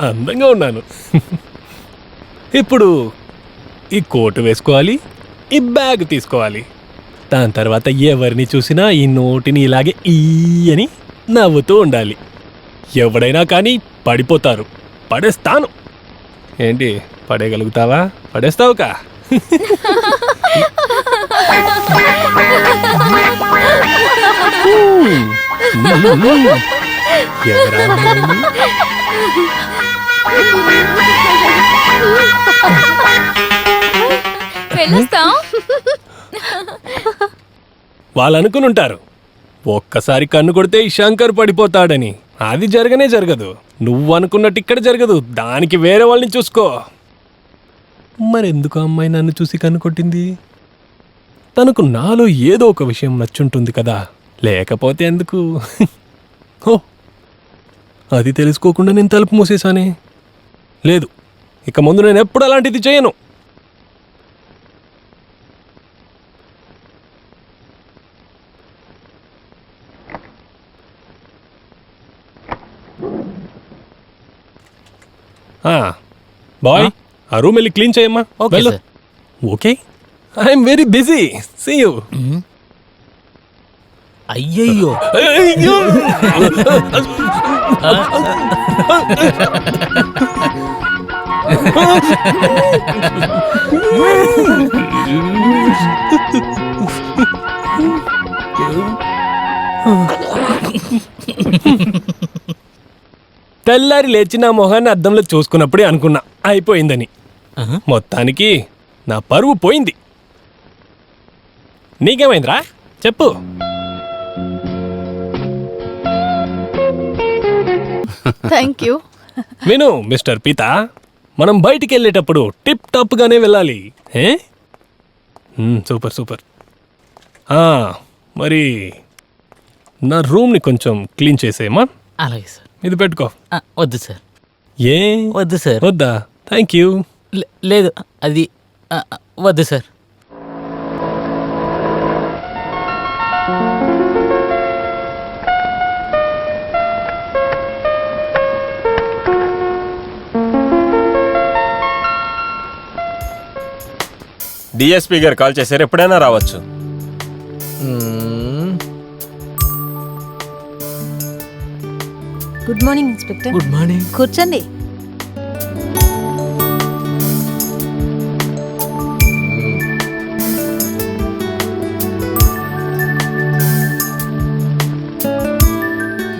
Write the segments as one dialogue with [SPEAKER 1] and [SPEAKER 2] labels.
[SPEAKER 1] అందంగా ఉన్నాను. ఇప్పుడు ఈ కోటు వేసుకోవాలి, ఈ బ్యాగ్ తీసుకోవాలి. దాని తర్వాత ఎవరిని చూసినా ఈ నోటిని ఇలాగే ఈ అని నవ్వుతూ ఉండాలి. ఎవడైనా కానీ పడిపోతారు. పడేస్తాను. ఏంటి పడేయగలుగుతావా? పడేస్తావుకా? వాళ్ళు అనుకుని ఉంటారు ఒక్కసారి కన్ను కొడితే ఈ శంకర్ పడిపోతాడని. అది జరగనే జరగదు. నువ్వు అనుకున్నట్టు ఇక్కడ జరగదు. దానికి వేరే వాళ్ళని చూసుకో. మరెందుకు అమ్మాయి నన్ను చూసి కన్ను కొట్టింది? తనకు నాలో ఏదో ఒక విషయం నచ్చుంటుంది కదా, లేకపోతే ఎందుకు? ఓ, అది తెలుసుకోకుండా నేను తలుపు మూసేశానే. లేదు, ఇక ముందు నేను ఎప్పుడు అలాంటిది చేయను. బాయ్, ఆ రూమ్ వెళ్ళి క్లీన్ చేయమ్మా. Okay, I'm very busy. See you.
[SPEAKER 2] అయ్యయ్యో,
[SPEAKER 1] తెల్లారి లేచి నా మొహాన్ని అద్దంలో చూసుకున్నప్పుడే అనుకున్నా అయిపోయిందని. మొత్తానికి నా పరువు పోయింది. నీకేమైందిరా చెప్పు.
[SPEAKER 3] Thank you.
[SPEAKER 1] విను మిస్టర్ పీతా, మనం బయటికి వెళ్ళేటప్పుడు టిప్ టాప్ గానే వెళ్ళాలి. Super super. మరి నా రూమ్ని కొంచెం క్లీన్ చేసేయమ్మా.
[SPEAKER 2] అలాగే సార్.
[SPEAKER 1] ఇది పెట్టుకో.
[SPEAKER 2] వద్దు సార్.
[SPEAKER 1] ఏ
[SPEAKER 2] వద్దు సార్.
[SPEAKER 1] వద్దా? Thank you.
[SPEAKER 2] లేదు, అది వద్దు సార్.
[SPEAKER 4] డిఎస్పీ గారు కాల్ చేశారు, ఎప్పుడైనా రావచ్చు.
[SPEAKER 3] Good morning inspector.
[SPEAKER 2] Good morning.
[SPEAKER 3] కూర్చోండి.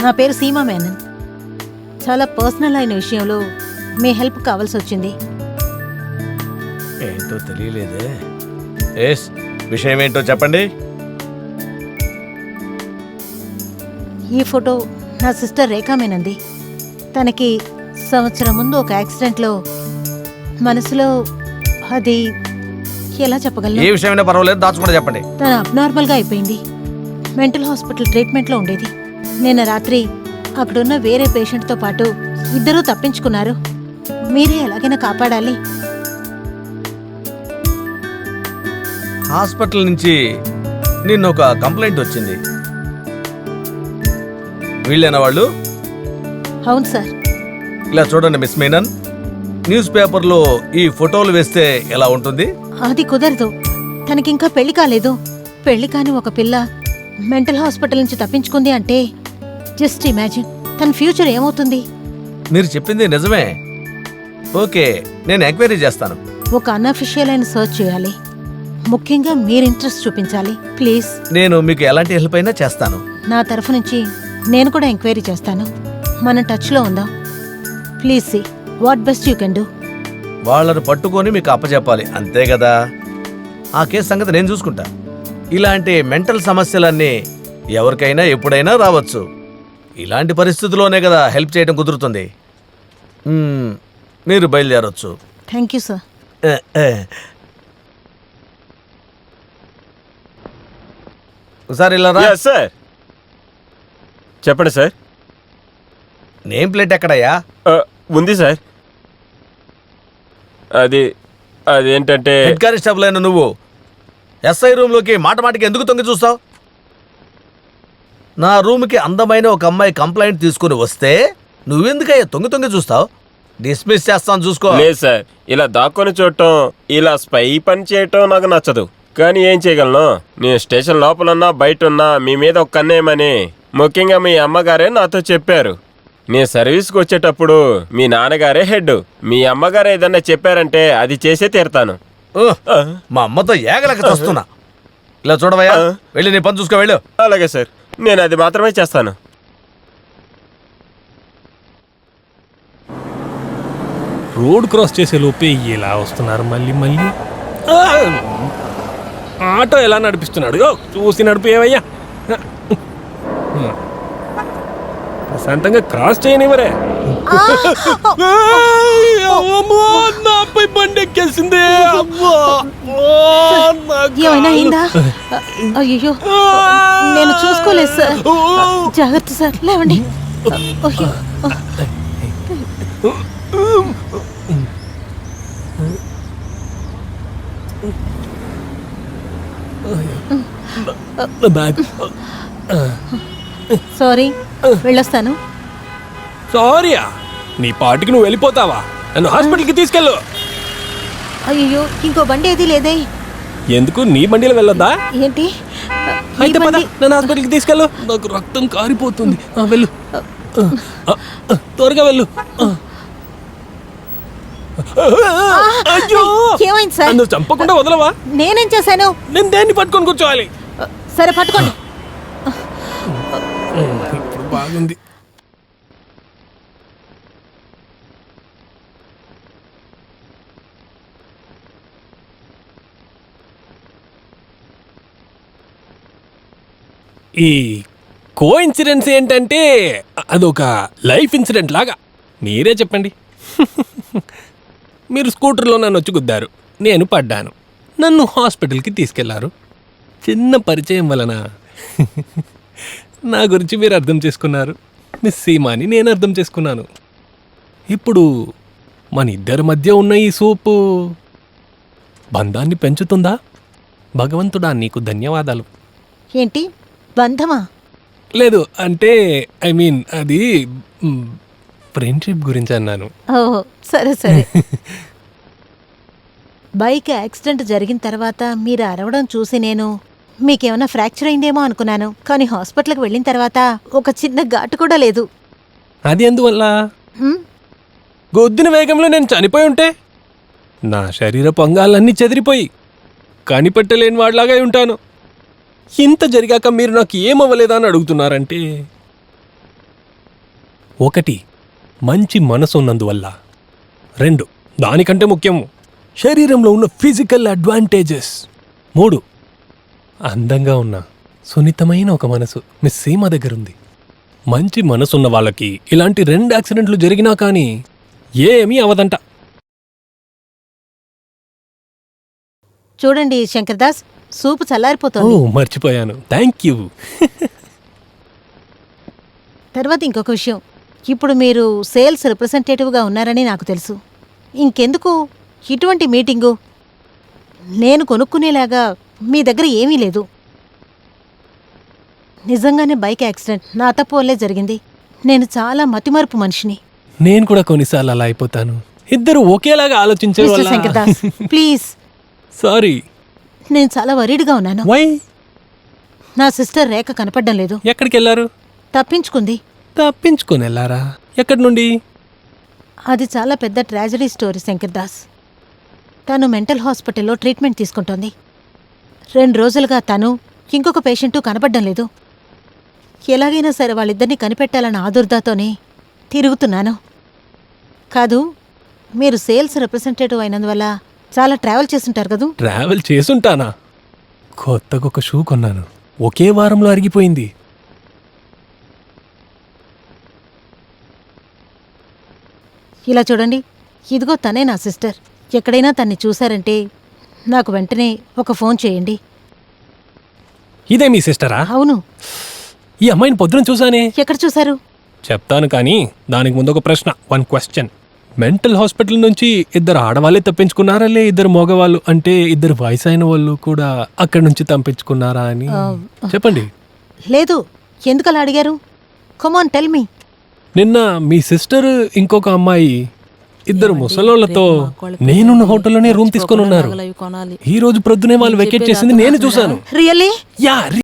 [SPEAKER 3] నా పేరు సీమా మేనన్. చాలా పర్సనల్ అయిన విషయంలో మీ హెల్ప్ కావాల్సి వచ్చింది.
[SPEAKER 5] ఏంటో తెలియలేదే. విషయం ఏంటో చెప్పండి.
[SPEAKER 3] ఈ ఫోటో నా సిస్టర్ రేఖా మేనంది. తనకి సంవత్సరం ముందు ఒక యాక్సిడెంట్లో మనసులో అది ఎలా చెప్పగలను?
[SPEAKER 5] ఏ విషయమైనా పర్వాలేదు, దాచుకుంటే చెప్పండి.
[SPEAKER 3] తను అబ్నార్మల్గా అయిపోయింది. మెంటల్ హాస్పిటల్ ట్రీట్మెంట్లో ఉండేది. నిన్న రాత్రి అక్కడున్న వేరే పేషెంట్తో పాటు ఇద్దరూ తప్పించుకున్నారు. మీరే ఎలాగైనా కాపాడాలి.
[SPEAKER 5] హాస్పిటల్ నుంచి నిన్న ఒక కంప్లైంట్ వచ్చింది. వీళ్ళేనా వాళ్ళు?
[SPEAKER 3] అవును సార్.
[SPEAKER 5] ఇలా చూడండి మిస్ మీనన్, న్యూస్ పేపర్లో ఈ ఫోటోలు వేస్తే ఎలా ఉంటుంది?
[SPEAKER 3] అది కుదరదు. తనకింకా పెళ్లి కాలేదు. పెళ్లి కాని ఒక పిల్ల మెంటల్ హాస్పిటల్ నుంచి తప్పించుకుంది అంటే జస్ట్ ఇమాజిన్ తన ఫ్యూచర్ ఏమవుతుంది?
[SPEAKER 5] మీరు చెప్పింది నిజమే. ఓకే, నేను ఎంక్వైరీ చేస్తాను.
[SPEAKER 3] ఒక అన్అఫిషియల్ అయిన సర్చ్ చేయాలి. ముఖ్యంగా మీరు ఇంట్రెస్ట్ చూపించాలి ప్లీజ్.
[SPEAKER 5] నేను మీకు ఎలాంటి హెల్ప్ అయినా చేస్తాను.
[SPEAKER 3] నా తరఫు నుంచి నేను కూడా ఎంక్వైరీ చేస్తాను. మన టచ్లో ఉందాం. Please see what best you can do.
[SPEAKER 5] వాళ్ళను పట్టుకొని మీకు అప్పచెప్పాలి, అంతే కదా? ఆ కేసు సంగతి నేను చూసుకుంటా. ఇలాంటి మెంటల్ సమస్యలన్నీ ఎవరికైనా ఎప్పుడైనా రావచ్చు. ఇలాంటి పరిస్థితుల్లోనే కదా హెల్ప్ చేయడం కుదురుతుంది. మీరు బయలుదేరొచ్చు.
[SPEAKER 3] Thank you sir.
[SPEAKER 5] ఒకసారి ఇలా రా.
[SPEAKER 4] సార్ చెప్పండి సార్.
[SPEAKER 5] Name plate ఎక్కడయ్యా?
[SPEAKER 4] ఉంది సార్. అది అదేంటంటే
[SPEAKER 5] హెడ్ కానిస్టేబుల్ అయిన నువ్వు ఎస్ఐ రూమ్లోకి మాట మాటికి ఎందుకు తొంగి చూస్తావు? నా రూమ్కి అందమైన ఒక అమ్మాయి కంప్లైంట్ తీసుకుని వస్తే నువ్వెందుకయ్యా తొంగి తొంగి చూస్తావు? డిస్మిస్ చేస్తాను చూసుకో.
[SPEAKER 4] లేదు సార్, ఇలా దాక్కొని చూడటం, ఇలా స్పై పని చేయటం నాకు నచ్చదు. కానీ ఏం చేయగలను? నేను స్టేషన్ లోపలన్నా బయట ఉన్నా మీ మీద ఒక కన్నేయమని ముఖ్యంగా మీ అమ్మగారే నాతో చెప్పారు. నేను సర్వీస్కి వచ్చేటప్పుడు మీ నాన్నగారే హెడ్. మీ అమ్మగారు ఏదన్నా చెప్పారంటే అది చేసే తీరుతాను.
[SPEAKER 5] ఉహ్, మా అమ్మతో ఏగలక చూస్తున్నా. ఇలా చూడవయ్యా, వెళ్ళి నీ పని చూసుకో వెళ్ళు.
[SPEAKER 4] అలాగే సార్, నేను అది మాత్రమే చేస్తాను.
[SPEAKER 1] రోడ్ క్రాస్ చేసే లోపే ఇలా వస్తున్నారు మళ్ళీ మళ్ళీ. ఆ! ఆటో ఎలా నడిపిస్తున్నాడు? ఓ, చూసి నడిపేవయ్యా. ప్రశాంతంగా క్రాస్ చేయనివరే. నాపై బండి ఎక్కేసిందే.
[SPEAKER 3] ఏమైనా అయిందా? అయ్యో, నేను చూసుకోలేదు సార్. జాగ్రత్త సార్, లేవండి. అయ్యో.
[SPEAKER 1] బ్యాగ్.
[SPEAKER 3] సారీ, వెళ్ళొస్తాను.
[SPEAKER 1] సారీయా? నీ పాటికి నువ్వు వెళ్ళిపోతావా? నన్ను హాస్పిటల్కి తీసుకెళ్ళు.
[SPEAKER 3] అయ్యో, ఇంకో బండి ఏది లేదే.
[SPEAKER 1] ఎందుకు? నీ బండిలో వెళ్ళొద్దా?
[SPEAKER 3] ఏంటి? ఈ
[SPEAKER 1] అయితే పద,
[SPEAKER 3] బండి.
[SPEAKER 1] నన్ను హాస్పిటల్కి తీసుకెళ్ళు. నాకు రక్తం కారిపోతుంది. వెళ్ళు, త్వరగా వెళ్ళు. అయ్యో,
[SPEAKER 3] ఏమైంది సార్?
[SPEAKER 1] నన్ను చంపకుండా వదలవా?
[SPEAKER 3] నేనేం చేశాను?
[SPEAKER 1] నేను దేన్ని పట్టుకొని కూర్చోవాలి?
[SPEAKER 3] సరే, పట్టుకోండి.
[SPEAKER 1] ఇప్పుడు బాగుంది. ఈ కో ఇన్సిడెన్స్ ఏంటంటే అదొక లైఫ్ ఇన్సిడెంట్ లాగా. మీరే చెప్పండి. మీరు స్కూటర్లో నన్ను వచ్చి గుద్దారు, నేను పడ్డాను, నన్ను హాస్పిటల్కి తీసుకెళ్లారు. చిన్న పరిచయం వలన నా గురించి మీరు అర్థం చేసుకున్నారు. మిస్ సీమాని నేను అర్థం చేసుకున్నాను. ఇప్పుడు మన ఇద్దరి మధ్య ఉన్న ఈ సూపు బంధాన్ని పెంచుతుందా? భగవంతుడా, నీకు ధన్యవాదాలు.
[SPEAKER 3] ఏంటి బంధమా?
[SPEAKER 1] లేదు, అంటే ఐ మీన్ అది ఫ్రెండ్షిప్ గురించి అన్నాను.
[SPEAKER 3] ఓహో, సరే సరే. బైక్ యాక్సిడెంట్ జరిగిన తర్వాత మీరు అరవడం చూసి నేను మీకేమైనా ఫ్రాక్చర్ అయిందేమో అనుకున్నాను. కానీ హాస్పిటల్కి వెళ్ళిన తర్వాత ఒక చిన్న ఘాటు కూడా లేదు.
[SPEAKER 1] అది ఎందువల్ల?
[SPEAKER 3] హ్మ్?
[SPEAKER 1] గొద్దిన వేగంలో నేను చనిపోయి ఉంటే నా శరీరపు అంగాలన్నీ చెదిరిపోయి కనిపెట్టలేని వాడిలాగా ఉంటాను. ఇంత జరిగాక మీరు నాకు ఏమవ్వలేదా అని అడుగుతున్నారంటే, ఒకటి, మంచి మనసు ఉన్నందువల్ల. రెండు, దానికంటే ముఖ్యం, శరీరంలో ఉన్న ఫిజికల్ అడ్వాంటేజెస్. మూడు, అందంగా ఉన్న సున్నితమైన ఒక మనసు మిస్ సీమ దగ్గరుంది. మంచి మనసున్న వాళ్ళకి ఇలాంటి 2 యాక్సిడెంట్లు జరిగినా కానీ ఏమీ అవదంట.
[SPEAKER 3] చూడండి శంకర్ దాస్, సూపు
[SPEAKER 1] ఓ,
[SPEAKER 3] చల్లారిపోతుంది.
[SPEAKER 1] మర్చిపోయాను. Thank you.
[SPEAKER 3] తర్వాత ఇంకొక విషయం, ఇప్పుడు మీరు సేల్స్ రిప్రజెంటేటివ్గా ఉన్నారని నాకు తెలుసు. ఇంకెందుకు ఇటువంటి మీటింగు? నేను కొనుక్కునేలాగా మీ దగ్గర ఏమీ లేదు. నిజంగానే బైక్ యాక్సిడెంట్ నా తప్పు వల్లే జరిగింది. నేను చాలా మతిమరుపు మనిషిని.
[SPEAKER 1] నేను కూడా కొన్నిసార్లు అలా అయిపోతాను. ఇద్దరు ఒకేలాగా ఆలోచించే
[SPEAKER 3] mister Shankar Das, please.
[SPEAKER 1] Sorry.
[SPEAKER 3] నేను చాలా వరీడ్గా ఉన్నాను.
[SPEAKER 1] వై?
[SPEAKER 3] నా సిస్టర్ రేఖ కనపడడం లేదు.
[SPEAKER 1] ఎక్కడికి వెళ్ళారు?
[SPEAKER 3] తప్పించుకుంది.
[SPEAKER 1] తప్పించుకొని వెళ్ళారా? ఎక్కడి నుండి?
[SPEAKER 3] అది చాలా పెద్ద ట్రాజడీ స్టోరీ శంకర్ దాస్. తను మెంటల్ హాస్పిటల్లో ట్రీట్మెంట్ తీసుకుంటోంది. 2 రోజులుగా తను ఇంకొక పేషెంటు కనపడడం లేదు. ఎలాగైనా సరే వాళ్ళిద్దరినీ కనిపెట్టాలన్న ఆదుర్దాతోనే తిరుగుతున్నాను. కాదు, మీరు సేల్స్ రిప్రజెంటేటివ్ అయినందువల్ల చాలా ట్రావెల్ చేస్తుంటారు కదూ?
[SPEAKER 1] ట్రావెల్ చేసుంటానా? కొత్తగా ఒక షూ కొన్నాను, ఒకే వారంలో అరిగిపోయింది.
[SPEAKER 3] ఇలా చూడండి, ఇదిగో తనే నా సిస్టర్. ఎక్కడైనా తన్ని చూశారంటే నాకు వెంటనే ఒక ఫోన్ చేయండి.
[SPEAKER 1] ఇదే మీ సిస్టరా?
[SPEAKER 3] అవును.
[SPEAKER 1] ఈ అమ్మాయిని పొద్దున చూసానే.
[SPEAKER 3] ఎక్కడ చూశారు?
[SPEAKER 1] చెప్తాను కానీ దానికి ముందు ఒక ప్రశ్న. 1 క్వశ్చన్. మెంటల్ హాస్పిటల్ నుంచి ఇద్దరు ఆడవాళ్ళే తప్పించుకున్నారా లే ఇద్దరు మగవాళ్ళు అంటే ఇద్దరు వయసు అయిన వాళ్ళు కూడా అక్కడి నుంచి తప్పించుకున్నారా అని చెప్పండి.
[SPEAKER 3] లేదు, ఎందుకలా అడిగారు? Come on tell me.
[SPEAKER 1] నిన్న మీ సిస్టర్ ఇంకొక అమ్మాయి ఇద్దరు ముసలోళ్లతో నేనున్న హోటల్లోనే రూమ్ తీసుకొని ఉన్నారు. ఈ రోజు ప్రొద్దునే వాళ్ళు వెకేట్ చేసింది నేను చూశాను.
[SPEAKER 3] రియల్లీ?
[SPEAKER 1] యా